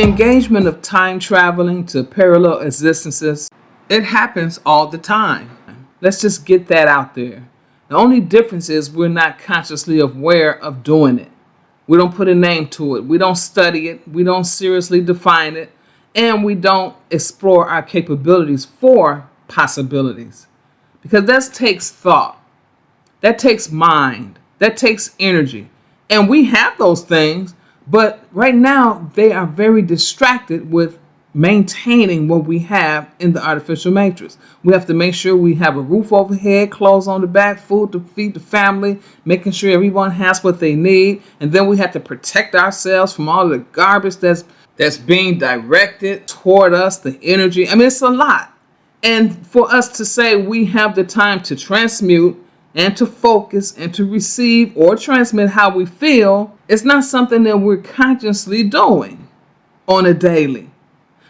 engagement of time traveling to parallel existences, it happens all the time. Let's just get that out there. The only difference is we're not consciously aware of doing it. We don't put a name to it. We don't study it. We don't seriously define it. And we don't explore our capabilities for possibilities. Because that takes thought. That takes mind. That takes energy. And we have those things, but right now they are very distracted with maintaining what we have in the artificial matrix. We have to make sure we have a roof overhead, clothes on the back, food to feed the family, making sure everyone has what they need. And then we have to protect ourselves from all the garbage that's being directed toward us, the energy. I mean, it's a lot. And for us to say we have the time to transmute and to focus and to receive or transmit how we feel, it's not something that we're consciously doing on a daily.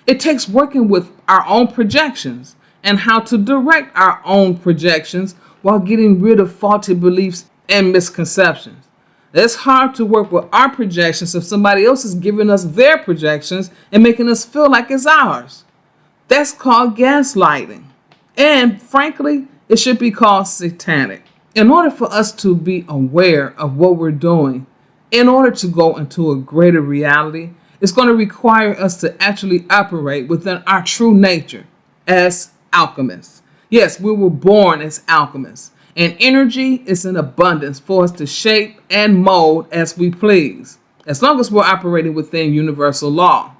It takes working with our own projections and how to direct our own projections while getting rid of faulty beliefs and misconceptions. It's hard to work with our projections if somebody else is giving us their projections and making us feel like it's ours. That's called gaslighting. And frankly, it should be called satanic. In order for us to be aware of what we're doing, in order to go into a greater reality, it's going to require us to actually operate within our true nature as alchemists. Yes, we were born as alchemists, and energy is in abundance for us to shape and mold as we please, as long as we're operating within universal law.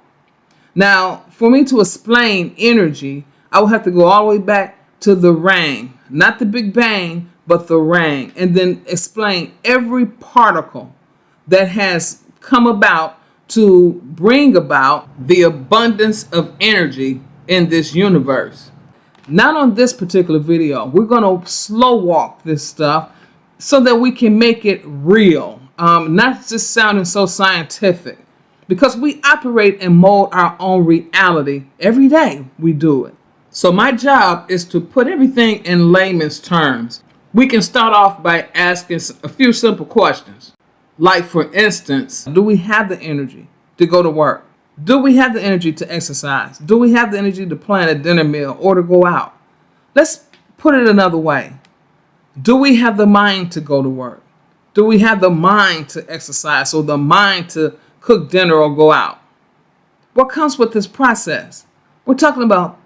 Now, for me to explain energy, I will have to go all the way back to the Rang, not the Big Bang, but the Rang, and then explain every particle that has come about to bring about the abundance of energy in this universe. Not on this particular video. We're going to slow walk this stuff so that we can make it real, not just sounding so scientific, because we operate and mold our own reality every day. We do it. So my job is to put everything in layman's terms. We can start off by asking a few simple questions. Like, for instance, do we have the energy to go to work? Do we have the energy to exercise? Do we have the energy to plan a dinner meal or to go out? Let's put it another way. Do we have the mind to go to work? Do we have the mind to exercise or the mind to cook dinner or go out? What comes with this process? We're talking about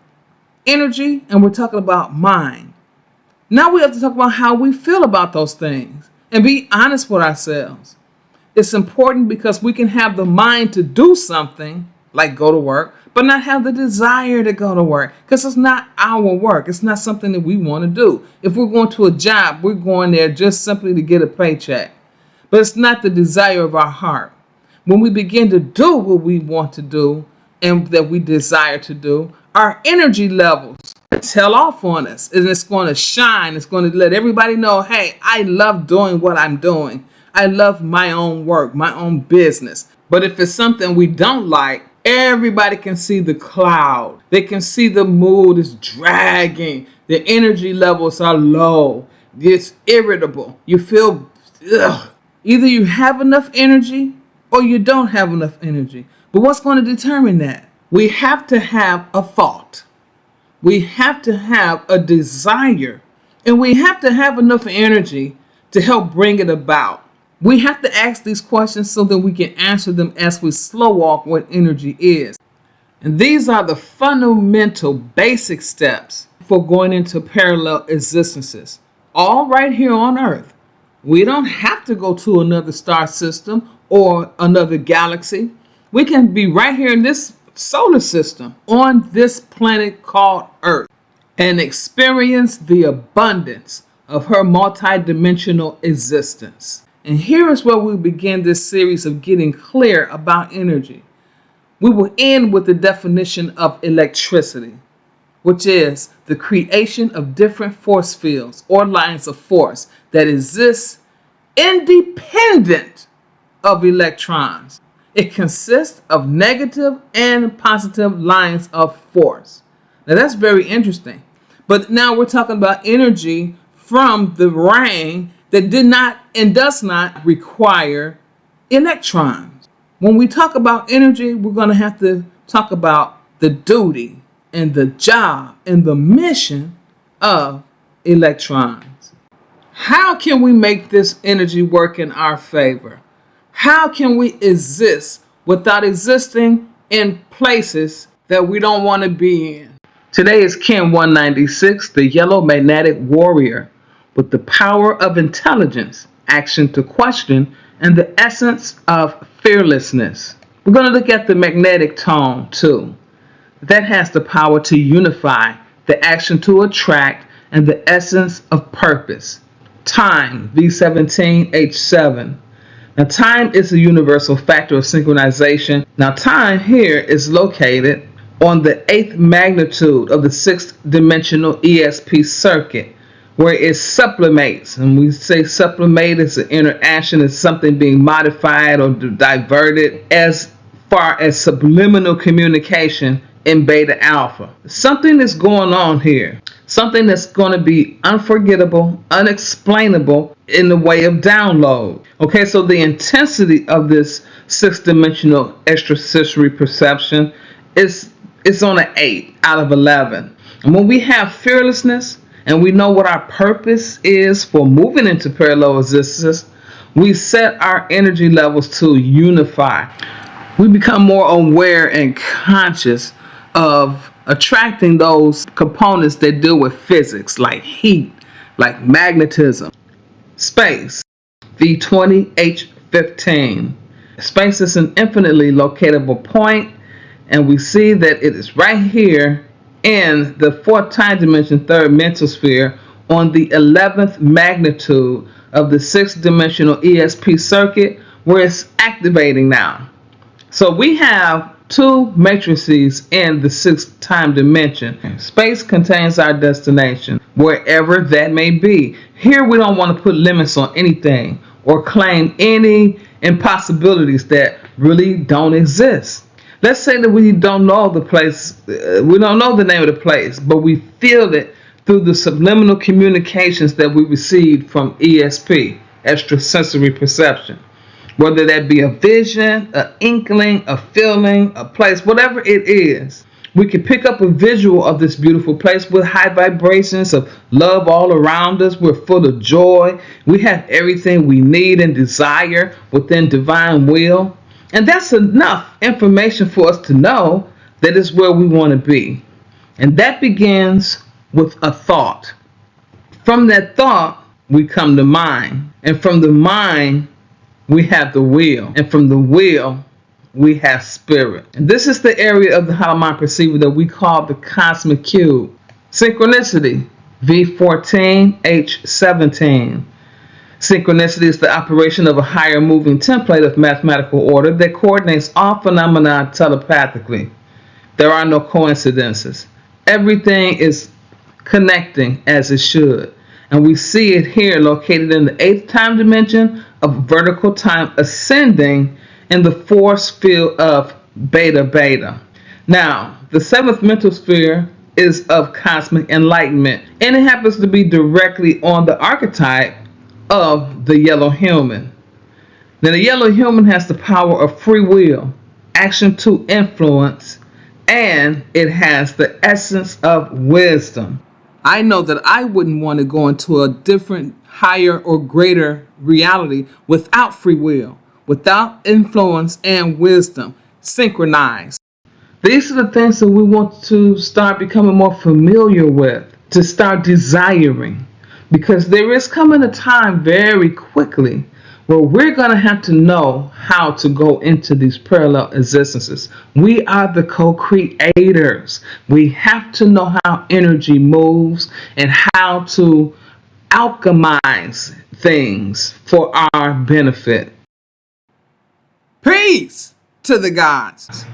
energy and we're talking about mind. Now we have to talk about how we feel about those things and be honest with ourselves. It's important because we can have the mind to do something like go to work, but not have the desire to go to work because it's not our work. It's not something that we want to do. If we're going to a job, we're going there just simply to get a paycheck, but it's not the desire of our heart. When we begin to do what we want to do and that we desire to do, our energy levels tell off on us, and it's going to shine. It's going to let everybody know, hey, I love doing what I'm doing. I love my own work, my own business. But if it's something we don't like, everybody can see the cloud. They can see the mood is dragging. The energy levels are low. It's irritable. You feel, either you have enough energy or you don't have enough energy. But what's going to determine that? We have to have a thought. We have to have a desire. And we have to have enough energy to help bring it about. We have to ask these questions so that we can answer them as we slow walk what energy is. And these are the fundamental basic steps for going into parallel existences, all right here on Earth. We don't have to go to another star system or another galaxy. We can be right here in this solar system on this planet called Earth and experience the abundance of her multidimensional existence. And here is where we begin this series of getting clear about energy. We will end with the definition of electricity, which is the creation of different force fields or lines of force that exist independent of electrons. It consists of negative and positive lines of force. Now that's very interesting. But now we're talking about energy from the Rang that did not and does not require electrons. When we talk about energy, we're going to have to talk about the duty and the job and the mission of electrons. How can we make this energy work in our favor? How can we exist without existing in places that we don't want to be in? Today is Ken 196, the yellow magnetic warrior, with the power of intelligence, action to question, and the essence of fearlessness. We're going to look at the magnetic tone too. That has the power to unify, the action to attract, and the essence of purpose. Time, V17H7. Now, time is a universal factor of synchronization. Now, time here is located on the 8th magnitude of the 6th dimensional ESP circuit, where it sublimates. And we say sublimate is an interaction, it's something being modified or diverted, as far as subliminal communication in beta alpha. Something is going on here. Something that's going to be unforgettable, unexplainable in the way of download. Okay, so the intensity of this 6th dimensional extrasensory perception is on an 8 out of 11. And when we have fearlessness and we know what our purpose is for moving into parallel existence, we set our energy levels to unify. We become more aware and conscious of attracting those components that deal with physics, like heat, like magnetism. Space, V20H15. Space is an infinitely locatable point, and we see that it is right here in the 4th time dimension, 3rd mental sphere, on the 11th magnitude of the 6th dimensional ESP circuit, where it's activating now. So we have two matrices in the 6th time dimension. Space contains our destination, wherever that may be. Here we don't want to put limits on anything or claim any impossibilities that really don't exist. Let's say that we don't know the place, we don't know the name of the place, but we feel it through the subliminal communications that we received from ESP, extrasensory perception. Whether that be a vision, an inkling, a feeling, a place, whatever it is, we can pick up a visual of this beautiful place with high vibrations of love all around us. We're full of joy. We have everything we need and desire within divine will. And that's enough information for us to know that is where we want to be. And that begins with a thought. From that thought, we come to mind. And from the mind, we have the will. And from the will, we have spirit. And this is the area of the hollow mind perceiver that we call the cosmic cube. Synchronicity, V14H17. Synchronicity is the operation of a higher moving template of mathematical order that coordinates all phenomena telepathically. There are no coincidences. Everything is connecting as it should. And we see it here located in the 8th time dimension of vertical time, ascending in the force field of beta beta. Now, the 7th mental sphere is of cosmic enlightenment, and it happens to be directly on the archetype of the yellow human. Now, the yellow human has the power of free will, action to influence, and it has the essence of wisdom. I know that I wouldn't want to go into a different, higher, or greater reality without free will, without influence and wisdom, synchronized. These are the things that we want to start becoming more familiar with, to start desiring. Because there is coming a time very quickly where we're going to have to know how to go into these parallel existences. We are the co-creators. We have to know how energy moves and how to alchemize things for our benefit. Peace to the gods.